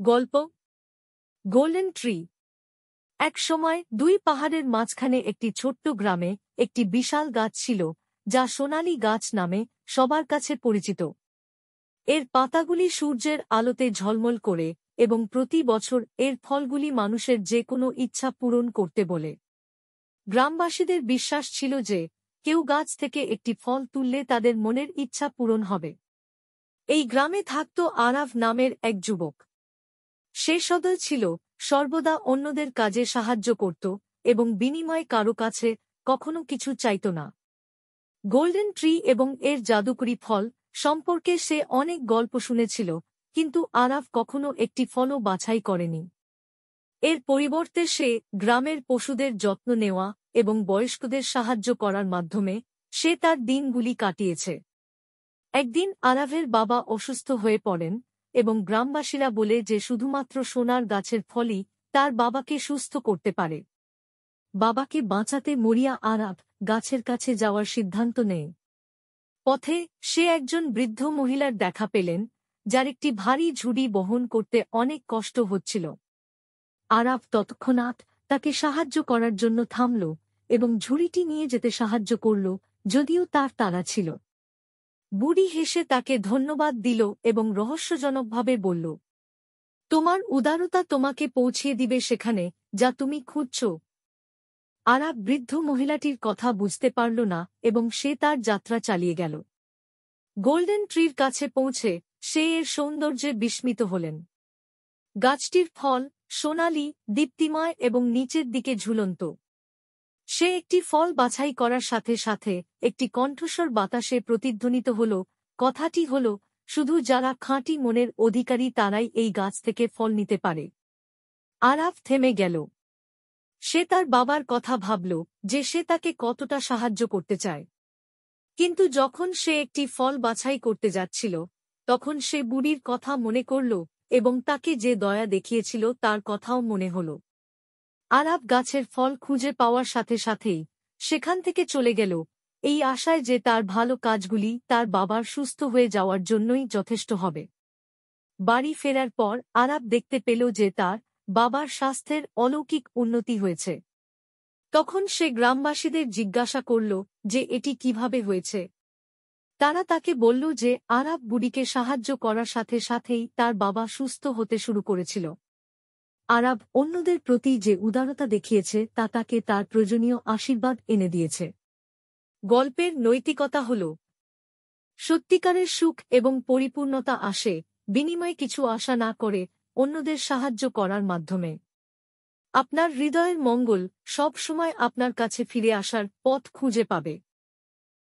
গল্প golden tree. এক সময় দুই পাহাড়ের মাঝখানে একটি ছোট্ট গ্রামে একটি বিশাল গাছ ছিল, যা সোনালী গাছ নামে সবার কাছে পরিচিত। এর পাতাগুলি সূর্যের আলোতে ঝলমল করে এবং প্রতি বছর এর ফলগুলি মানুষের যে কোনো ইচ্ছা পূরণ করতে বলে। গ্রামবাসীদের বিশ্বাস ছিল যে কেউ গাছ থেকে একটি ফল তুললে তাদের মনের ইচ্ছা পূরণ হবে। এই গ্রামে থাকত আরাভ নামের এক যুবক। সে সদয় ছিল, সর্বদা অন্যদের কাজে সাহায্য করত এবং বিনিময়ে কারো কাছে কখনো কিছু চাইত না। গোল্ডেন ট্রি এবং এর জাদুকরী ফল সম্পর্কে সে অনেক গল্প শুনেছিল, কিন্তু আরাভ কখনো একটি ফলও বাছাই করেনি। এর পরিবর্তে সে গ্রামের পশুদের যত্ন নেওয়া এবং বয়স্কদের সাহায্য করার মাধ্যমে সে তার দিনগুলি কাটিয়েছে। একদিন আরাভের বাবা অসুস্থ হয়ে পড়েন এবং গ্রামবাসীরা বলে যে শুধুমাত্র সোনার গাছের ফলই তার বাবাকে সুস্থ করতে পারে। বাবাকে বাঁচাতে মরিয়া আরাভ গাছের কাছে যাওয়ার সিদ্ধান্ত নেয়। পথে সে একজন বৃদ্ধ মহিলার দেখা পেলেন, যার একটি ভারী ঝুড়ি বহন করতে অনেক কষ্ট হচ্ছিল। আরাভ তৎক্ষণাৎ তাকে সাহায্য করার জন্য থামল এবং ঝুড়িটি নিয়ে যেতে সাহায্য করল, যদিও তার তাড়া ছিল। বুড়ি হেসে তাকে ধন্যবাদ দিল এবং রহস্যজনকভাবে বলল, তোমার উদারতা তোমাকে পৌঁছিয়ে দিবে সেখানে যা তুমি খুঁজছ। আরাভ বৃদ্ধ মহিলাটির কথা বুঝতে পারল না এবং সে তার যাত্রা চালিয়ে গেল। গোল্ডেন ট্রির কাছে পৌঁছে সে এর সৌন্দর্যে বিস্মিত হলেন। গাছটির ফল সোনালী, দীপ্তিময় এবং নিচের দিকে ঝুলন্ত। সে একটি ফল বাছাই করার সাথে সাথে একটি কণ্ঠস্বর বাতাসে প্রতিধ্বনিত হল। কথাটি হল, শুধু যারা খাঁটি মনের অধিকারী তারাই এই গাছ থেকে ফল নিতে পারে। আরাভ থেমে গেল। সে তার বাবার কথা ভাবল যে সে তাকে কতটা সাহায্য করতে চায়। কিন্তু যখন সে একটি ফল বাছাই করতে যাচ্ছিল, তখন সে বুড়ির কথা মনে করল এবং তাকে যে দয়া দেখিয়েছিল তার কথাও মনে হল। আরাভ গাছের ফল খুঁজে পাওয়ার সাথে সাথেই সেখান থেকে চলে গেল, এই আশায় যে তার ভালো কাজগুলি তার বাবার সুস্থ হয়ে যাওয়ার জন্যই যথেষ্ট হবে। বাড়ি ফেরার পর আরাভ দেখতে পেল যে তার বাবার স্বাস্থ্যের অলৌকিক উন্নতি হয়েছে। তখন সে গ্রামবাসীদের জিজ্ঞাসা করল যে এটি কিভাবে হয়েছে। তারা তাকে বলল যে আরাভ বুড়িকে সাহায্য করার সাথে সাথেই তার বাবা সুস্থ হতে শুরু করেছিল। আরাভ অন্যদের প্রতি যে উদারতা দেখিয়েছে তা তাকে তার প্রয়োজনীয় আশীর্বাদ এনে দিয়েছে। গল্পের নৈতিকতা হল, সত্যিকারের সুখ এবং পরিপূর্ণতা আসে বিনিময়ে কিছু আশা না করে অন্যদের সাহায্য করার মাধ্যমে। আপনার হৃদয়ের মঙ্গল সব সময় আপনার কাছে ফিরে আসার পথ খুঁজে পাবে।